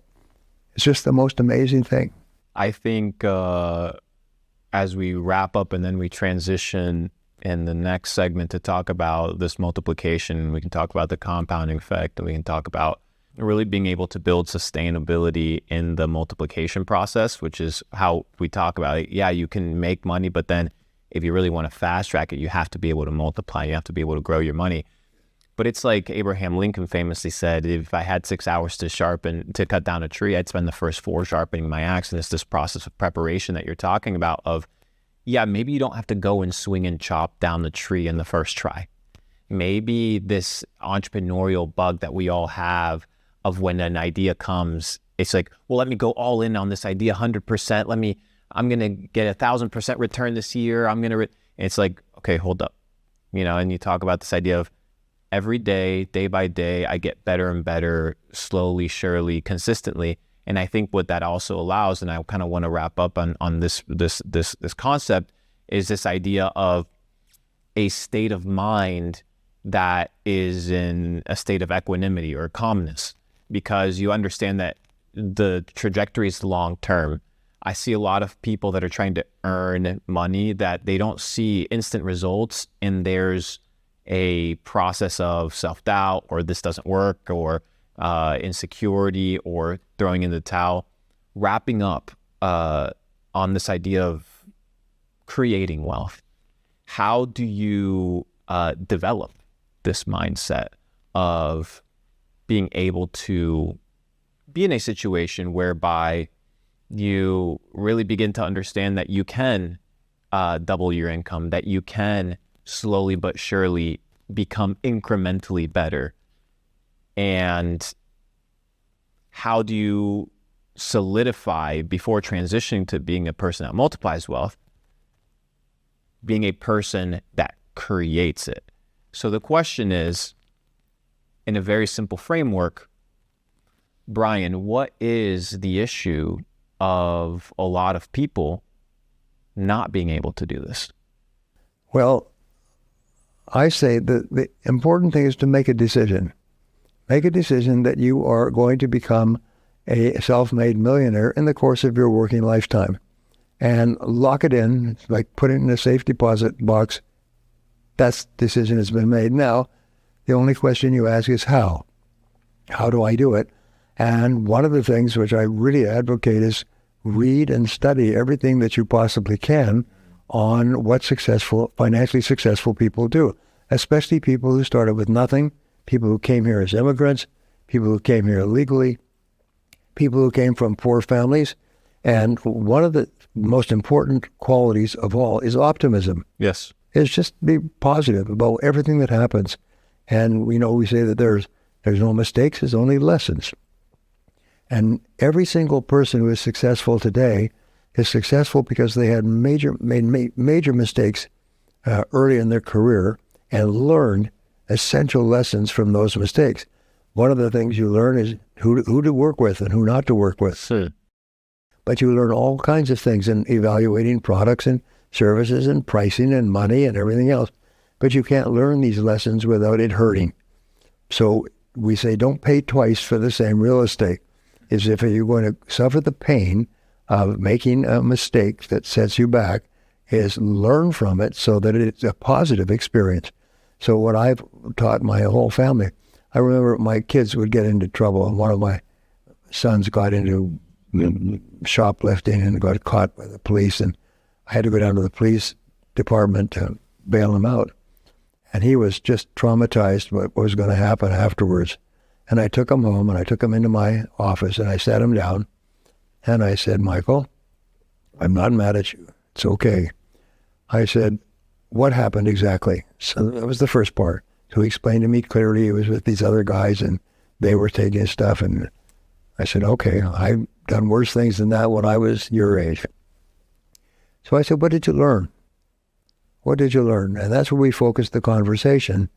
Speaker 2: It's just the most amazing thing.
Speaker 1: I think as we wrap up and then we transition in the next segment to talk about this multiplication, we can talk about the compounding effect, and we can talk about really being able to build sustainability in the multiplication process, which is how we talk about it. Yeah, you can make money, but then if you really want to fast track it, you have to be able to multiply. You have to be able to grow your money. But it's like Abraham Lincoln famously said, if I had 6 hours to cut down a tree, I'd spend the first 4 sharpening my axe. And it's this process of preparation that you're talking about of, yeah, maybe you don't have to go and swing and chop down the tree in the first try. Maybe this entrepreneurial bug that we all have of when an idea comes, it's like, well, let me go all in on this idea 100%. I'm going to get 1,000% return this year. It's like, okay, hold up. And you talk about this idea of every day, day by day, I get better and better, slowly, surely, consistently. And I think what that also allows, and I kind of want to wrap up on this concept, is this idea of a state of mind that is in a state of equanimity or calmness, because you understand that the trajectory is long term. I see a lot of people that are trying to earn money that they don't see instant results, and there's a process of self-doubt, or this doesn't work, or insecurity, or throwing in the towel. Wrapping up on this idea of creating wealth, how do you develop this mindset of being able to be in a situation whereby you really begin to understand that you can double your income, that you can slowly but surely become incrementally better? And how do you solidify, before transitioning to being a person that multiplies wealth, being a person that creates it? So the question is, in a very simple framework, Brian, what is the issue of a lot of people not being able to do this?
Speaker 2: Well, I say that the important thing is to make a decision. Make a decision that you are going to become a self-made millionaire in the course of your working lifetime. And lock it in, it's like put it in a safe deposit box. That decision has been made. Now, the only question you ask is how? How do I do it? And one of the things which I really advocate is read and study everything that you possibly can on what financially successful people do, especially people who started with nothing, people who came here as immigrants, people who came here illegally, people who came from poor families. And one of the most important qualities of all is optimism.
Speaker 1: Yes.
Speaker 2: It's just be positive about everything that happens. And we say that there's no mistakes, there's only lessons. And every single person who is successful today is successful because they had made major mistakes early in their career and learned essential lessons from those mistakes. One of the things you learn is who to work with and who not to work with.
Speaker 1: Sure.
Speaker 2: But you learn all kinds of things in evaluating products and services and pricing and money and everything else. But you can't learn these lessons without it hurting. So we say don't pay twice for the same real estate. Is if you're going to suffer the pain of making a mistake that sets you back, is learn from it so that it's a positive experience. So what I've taught my whole family, I remember my kids would get into trouble, and one of my sons got into shoplifting and got caught by the police, and I had to go down to the police department to bail him out. And he was just traumatized by what was going to happen afterwards. And I took him home, and I took him into my office, and I sat him down, and I said, Michael, I'm not mad at you. It's okay. I said, what happened exactly? So that was the first part. So he explained to me clearly he was with these other guys and they were taking his stuff. And I said, okay, I've done worse things than that when I was your age. So I said, what did you learn? What did you learn? And that's where we focused the conversation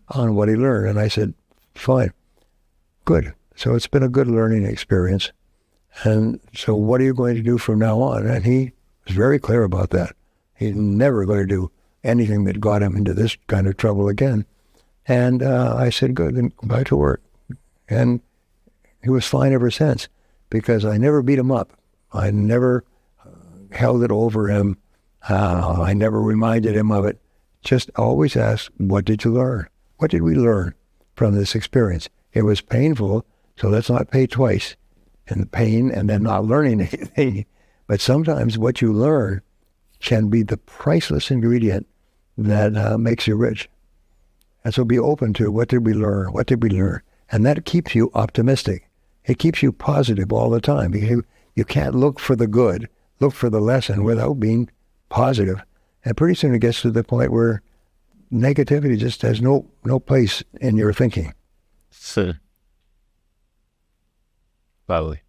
Speaker 2: on what he learned. And I said, fine, good. So it's been a good learning experience. And so what are you going to do from now on? And he was very clear about that. He's never going to do anything that got him into this kind of trouble again. And I said, good, then go back to work. And he was fine ever since, because I never beat him up. I never held it over him. I never reminded him of it. Just always asked, what did you learn? What did we learn from this experience? It was painful, so let's not pay twice in the pain and then not learning anything. But sometimes what you learn can be the priceless ingredient that makes you rich. And so be open to, what did we learn? What did we learn? And that keeps you optimistic. It keeps you positive all the time, because you can't look for the good, look for the lesson without being positive. And pretty soon it gets to the point where negativity just has no place in your thinking.
Speaker 1: Lovely.